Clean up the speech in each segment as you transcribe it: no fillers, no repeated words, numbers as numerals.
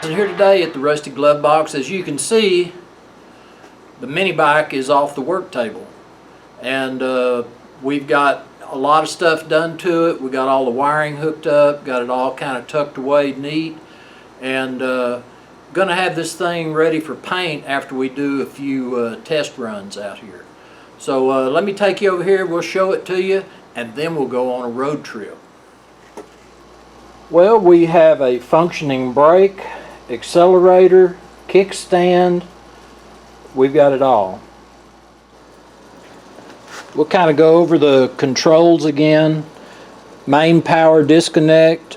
I'm here today at the Rusty Glove Box. As you can see, the mini bike is off the work table, and we've got a lot of stuff done to it. We got all the wiring hooked up, got it all kind of tucked away neat, and gonna have this thing ready for paint after we do a few test runs out here. So let me take you over here, we'll show it to you, and then we'll go on a road trip. Well, we have a functioning brake, accelerator, kickstand. We've got it all. We'll kind of go over the controls again. Main power disconnect,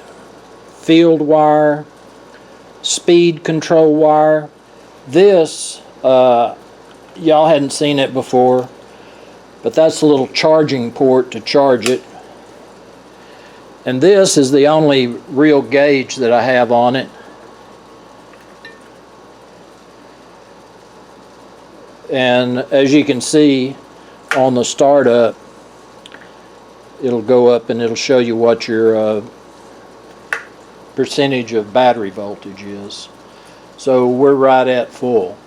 field wire, speed control wire. This, y'all hadn't seen it before, but that's a little charging port to charge it. And this is the only real gauge that I have on it. And as you can see on the startup, it'll go up and it'll show you what your percentage of battery voltage is. So we're right at full.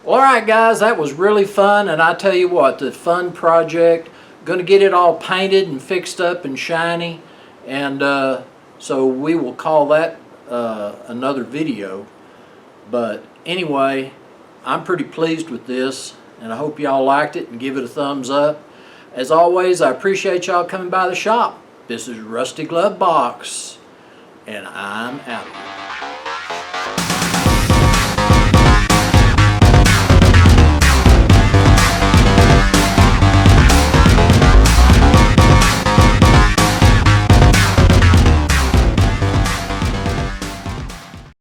Well, alright guys, that was really fun, and I tell you what, the fun project, going to get it all painted and fixed up and shiny, and so we will call that another video. But anyway, I'm pretty pleased with this, and I hope y'all liked it and give it a thumbs up. As always, I appreciate y'all coming by the shop. This is Rusty Glove Box, and I'm out.